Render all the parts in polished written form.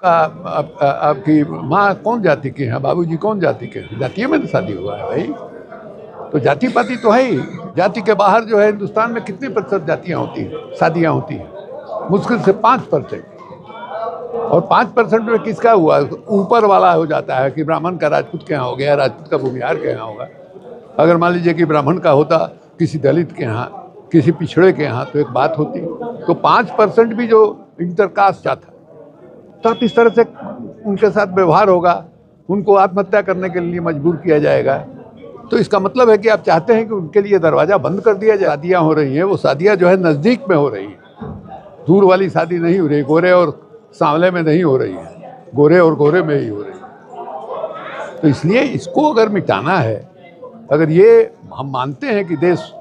आपकी माँ कौन जाति की है, बाबूजी कौन जाति के हैं? जातीय में तो शादी हुआ है भाई। तो जाति पाति तो है ही। जाति के बाहर जो है हिंदुस्तान में कितनी प्रतिशत जातियाँ होती हैं, शादियाँ होती हैं? मुश्किल से 5%। और 5% में किसका हुआ? ऊपर वाला हो जाता है कि ब्राह्मण का राजपूत के यहाँ हो गया, राजपूत का भूमिहार के यहाँ होगा। अगर मान लीजिए कि ब्राह्मण का होता किसी दलित के यहाँ, किसी पिछड़े के यहाँ, तो एक बात होती। तो 5% भी जो इंटरकास्ट था, तो आप इस तरह से उनके साथ व्यवहार होगा, उनको आत्महत्या करने के लिए मजबूर किया जाएगा। तो इसका मतलब है कि आप चाहते हैं कि उनके लिए दरवाज़ा बंद कर दिया जाए। शादियाँ हो रही हैं, वो शादियाँ जो है नज़दीक में हो रही हैं, दूर वाली शादी नहीं हो रही, गोरे और सांवले में नहीं हो रही है, गोरे और गोरे में ही हो रही है। तो इसलिए इसको अगर मिटाना है, अगर ये हम मानते हैं कि देश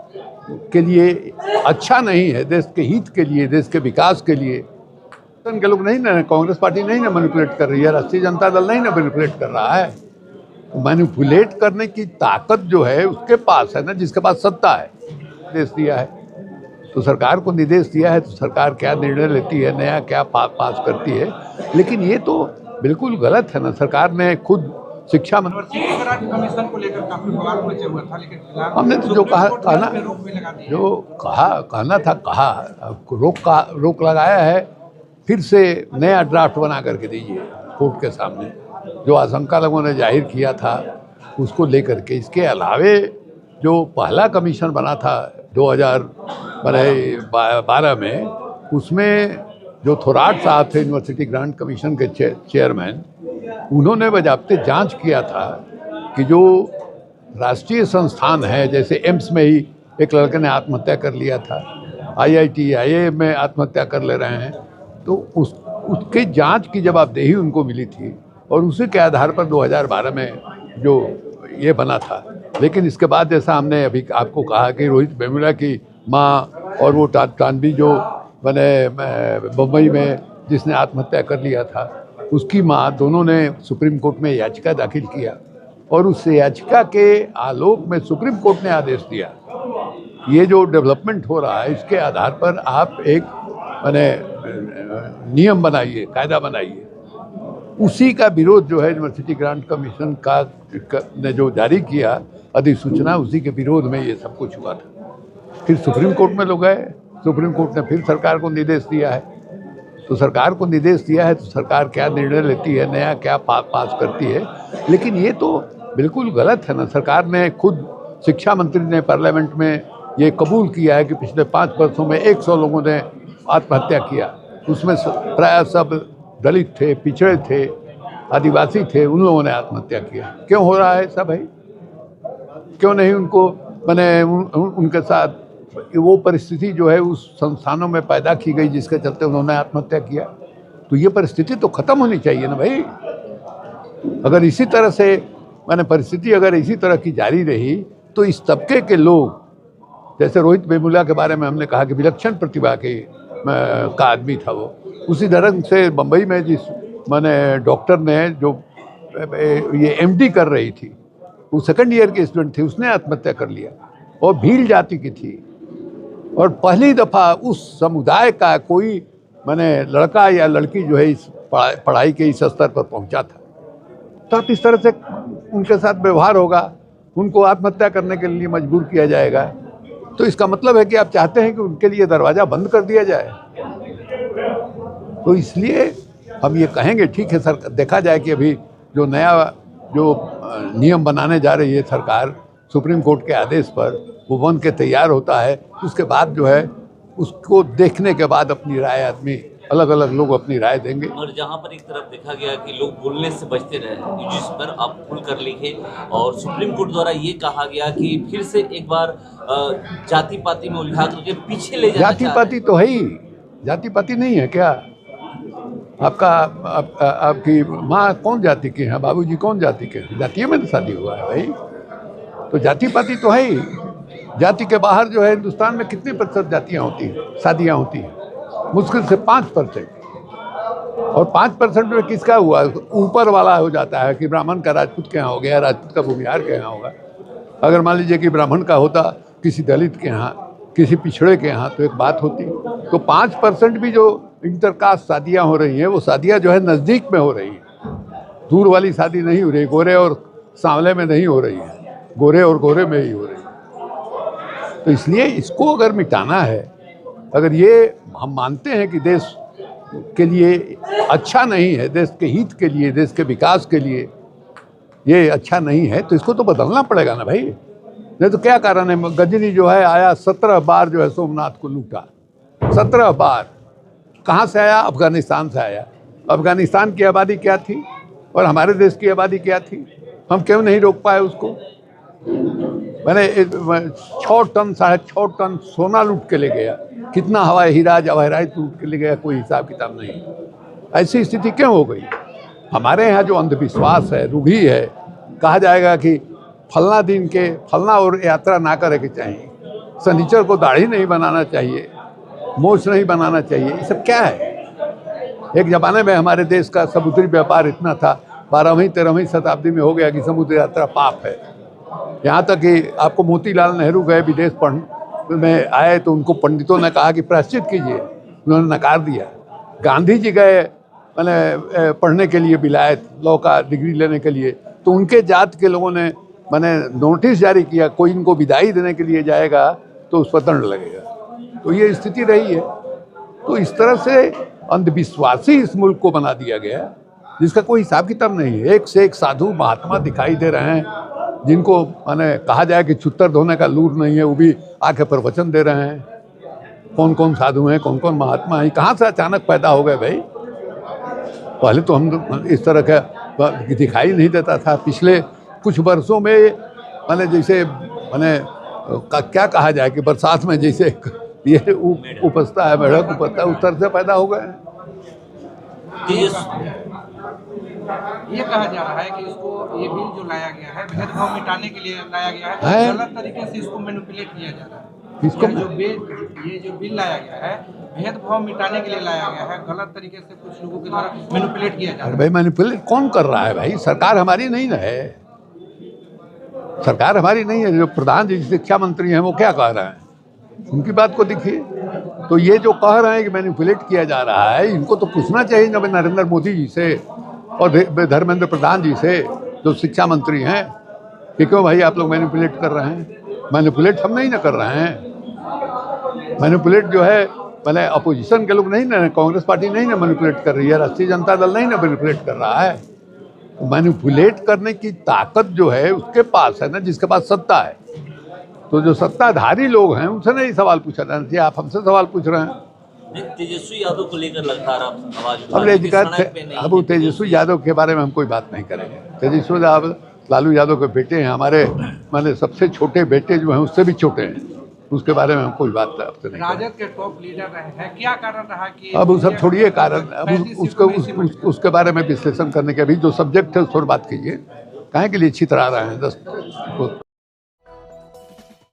के लिए अच्छा नहीं है, देश के हित के लिए, देश के विकास के लिए, के लोग नहीं ना, कांग्रेस पार्टी नहीं ना मैनिपुलेट कर रही है, राष्ट्रीय जनता दल नहीं ना मैनिपुलेट कर रहा है। मैनिपुलेट करने की ताकत जो है उसके पास है ना, जिसके पास सत्ता है। निर्देश दिया है तो सरकार को निर्देश दिया है, तो सरकार क्या निर्णय लेती है, नया क्या पास करती है। लेकिन ये तो बिल्कुल गलत है ना। सरकार ने खुद शिक्षा मंत्री कमीशन को लेकर काफी बवाल मचा हुआ था, लेकिन हमने तो जो कहना जो कहना था कहा, रोक लगाया है। फिर से नया ड्राफ्ट बना करके दीजिए कोर्ट के सामने। जो आशंका लोगों ने जाहिर किया था उसको लेकर के, इसके अलावे जो पहला कमीशन बना था 2012 में, उसमें जो थोराट साहब थे यूनिवर्सिटी ग्रांट कमीशन के चेयरमैन, उन्होंने बजाबते जांच किया था कि जो राष्ट्रीय संस्थान है, जैसे एम्स में ही एक लड़के ने आत्महत्या कर लिया था, IIT IIM में आत्महत्या कर ले रहे हैं, तो उसके जांच की जवाबदेही उनको मिली थी और उसी के आधार पर 2012 में जो ये बना था। लेकिन इसके बाद जैसा हमने अभी आपको कहा कि रोहित वेमुला की माँ और वो तानवी जो बने मुंबई में जिसने आत्महत्या कर लिया था, उसकी माँ, दोनों ने सुप्रीम कोर्ट में याचिका दाखिल किया और उस याचिका के आलोक में सुप्रीम कोर्ट ने आदेश दिया, ये जो डेवलपमेंट हो रहा है इसके आधार पर आप एक नियम बनाइए, कायदा बनाइए। उसी का विरोध जो है यूनिवर्सिटी ग्रांट कमीशन का ने जो जारी किया अधिसूचना, उसी के विरोध में ये सब कुछ हुआ था। फिर सुप्रीम कोर्ट में लोग गए, सुप्रीम कोर्ट ने फिर सरकार को निर्देश दिया है। तो सरकार को निर्देश दिया है तो सरकार क्या निर्णय लेती है, नया क्या पास करती है। लेकिन ये तो बिल्कुल गलत है ना। सरकार ने खुद, शिक्षा मंत्री ने पार्लियामेंट में ये कबूल किया है कि पिछले 5 वर्षों में 100 लोगों ने आत्महत्या किया। उसमें प्राय सब दलित थे, पिछड़े थे, आदिवासी थे, उन लोगों ने आत्महत्या किया। क्यों हो रहा है ऐसा भाई? क्यों नहीं उनको उनके साथ वो परिस्थिति जो है उस संस्थानों में पैदा की गई जिसके चलते उन्होंने आत्महत्या किया? तो ये परिस्थिति तो खत्म होनी चाहिए ना भाई। अगर इसी तरह से परिस्थिति अगर इसी तरह की जारी रही तो इस तबके के लोग, जैसे रोहित वेमुला के बारे में हमने कहा कि विलक्षण प्रतिभा का आदमी था वो, उसी ढंग से मुंबई में जिस डॉक्टर ने जो ये MD कर रही थी, वो 2nd ईयर की स्टूडेंट थी, उसने आत्महत्या कर लिया और भील जाति की थी। और पहली दफ़ा उस समुदाय का कोई लड़का या लड़की जो है इस पढ़ाई के इस स्तर पर पहुंचा था। तो आप इस तरह से उनके साथ व्यवहार होगा, उनको आत्महत्या करने के लिए मजबूर किया जाएगा। तो इसका मतलब है कि आप चाहते हैं कि उनके लिए दरवाज़ा बंद कर दिया जाए। तो इसलिए हम ये कहेंगे, ठीक है सर, देखा जाए कि अभी जो नया नियम बनाने जा रही है सरकार सुप्रीम कोर्ट के आदेश पर, वो बन के तैयार होता है, उसके बाद जो है उसको देखने के बाद अपनी राय आदमी, अलग अलग लोग अपनी राय देंगे। और जहाँ पर एक तरफ देखा गया कि लोग बोलने से बचते रहे, जिस पर आप खुल कर लिखे, और सुप्रीम कोर्ट द्वारा ये कहा गया कि फिर से एक बार जाति पाति में उलझा करके पीछे ले जाना। जाति पाति तो है ही, जाति पाति नहीं है क्या? आपकी माँ कौन जाति की है, बाबूजी कौन जाति के हैं? जातीय में तो शादी हुआ है भाई। तो जाति पाति तो है ही। जाति के बाहर जो है हिंदुस्तान में कितनी प्रतिशत जातियाँ होती हैं, शादियाँ होती हैं? मुश्किल से 5%। और 5% में किसका हुआ? ऊपर वाला हो जाता है कि ब्राह्मण का राजपूत के यहाँ हो गया, राजपूत का भूमिहार के यहाँ होगा। अगर मान लीजिए कि ब्राह्मण का होता किसी दलित के यहाँ, किसी पिछड़े के यहाँ तो एक बात होती। तो 5% भी जो इंटरकास्ट शादियाँ हो रही हैं वो शादियाँ जो है नज़दीक में हो रही हैं, दूर वाली शादी नहीं हो रही, गोरे और सांवले में नहीं हो रही है, गोरे और गोरे में ही हो रही है। तो इसलिए इसको अगर मिटाना है, अगर ये हम मानते हैं कि देश के लिए अच्छा नहीं है, देश के हित के लिए, देश के विकास के लिए ये अच्छा नहीं है, तो इसको तो बदलना पड़ेगा ना भाई। नहीं तो क्या कारण है? गजनी जो है आया 17 बार जो है सोमनाथ को लूटा, 17 बार। कहाँ से आया? अफगानिस्तान से आया। अफगानिस्तान की आबादी क्या थी और हमारे देश की आबादी क्या थी? हम क्यों नहीं रोक पाए उसको? मैंने 6 टन 6.5 टन सोना लूट के ले गया, कितना हवाई हीरा जवाहरात लूट के ले गया, कोई हिसाब किताब नहीं। ऐसी स्थिति क्यों हो गई? हमारे यहाँ जो अंधविश्वास है, रूढ़ी है, कहा जाएगा कि फलना दिन के फलना और यात्रा ना करे के चाहिए, शनिचर को दाढ़ी नहीं बनाना चाहिए, मोछ नहीं बनाना चाहिए, ये सब क्या है? एक ज़माने में हमारे देश का समुद्री व्यापार इतना था, 12वीं 13वीं शताब्दी में हो गया कि समुद्री यात्रा पाप है। यहाँ तक कि आपको मोतीलाल नेहरू गए विदेश पढ़ने में आए तो उनको पंडितों ने कहा कि प्रायश्चित कीजिए, उन्होंने नकार दिया। गांधी जी गए मैंने पढ़ने के लिए विलायत, लॉ का डिग्री लेने के लिए, तो उनके जात के लोगों ने मैंने नोटिस जारी किया, कोई इनको विदाई देने के लिए जाएगा तो उस पर दंड लगेगा। तो ये स्थिति रही है। तो इस तरह से अंधविश्वासी इस मुल्क को बना दिया गया जिसका कोई हिसाब किताब नहीं है। एक से एक साधु महात्मा दिखाई दे रहे हैं जिनको मैंने कहा जाए कि छुत्तर धोने का लूर नहीं है, वो भी आके प्रवचन दे रहे हैं। कौन कौन साधु हैं, कौन कौन महात्मा हैं, कहाँ से अचानक पैदा हो गए भाई? पहले तो हम इस तरह का दिखाई नहीं देता था। पिछले कुछ वर्षों में मैंने जैसे क्या कहा जाए कि बरसात में जैसे ये उपजता है, मेढक उपजता है, उस तरह से पैदा हो गए। ये कहा जा रहा है कि इसको ये बिल जो लाया गया है भेदभाव मिटाने के लिए लाया गया है, गलत तरीके से इसको मैनिपुलेट किया जा रहा है। इसको ये जो बिल लाया गया है भेदभाव मिटाने के लिए लाया गया है, गलत तरीके से कुछ लोगों के द्वारा मैनिपुलेट किया जा रहा है। भाई मैनिपुलेट कौन कर रहा है भाई? सरकार हमारी नहीं ना है, सरकार हमारी नहीं है। जो प्रधान जी शिक्षा मंत्री हैं वो क्या कह रहे हैं, उनकी बात को देखिए। तो ये जो कह रहे हैं कि मैनिपुलेट किया जा रहा है, इनको तो पूछना चाहिए ना नरेंद्र मोदी जी से और धर्मेंद्र प्रधान जी से जो शिक्षा मंत्री हैं कि क्यों भाई आप लोग मैनिपुलेट कर रहे हैं? मैनिपुलेट हम नहीं ना कर रहे हैं। मैनिपुलेट जो है मैंने अपोजिशन के लोग नहीं ना, कांग्रेस पार्टी नहीं ना मैनिपुलेट कर रही है, राष्ट्रीय जनता दल नहीं ना मैनिपुलेट कर रहा है। मैनिपुलेट करने की ताकत जो है उसके पास है ना, जिसके पास सत्ता है। तो जो सत्ताधारी लोग हैं उनसे नहीं सवाल पूछा जाना चाहिए, आप हमसे सवाल पूछ रहे हैं। तेजस्वी यादव को लेकर लगातार आप आवाज अब वो तेजस्वी यादव के बारे में हम कोई बात नहीं करेंगे। तेजस्वी यादव लालू यादव के बेटे हैं, हमारे मैंने सबसे छोटे बेटे जो हैं उससे भी छोटे हैं, उसके बारे में हम कोई बात आपसे नहीं। राजद के टॉप लीडर रहे हैं, क्या कारण रहा कि अब वो सब छोड़िए कारण, अब उसके बारे में विश्लेषण करने के अभी जो सब्जेक्ट है उस पर बात कीजिए। काहे के लिए छितरा रहे हैं 10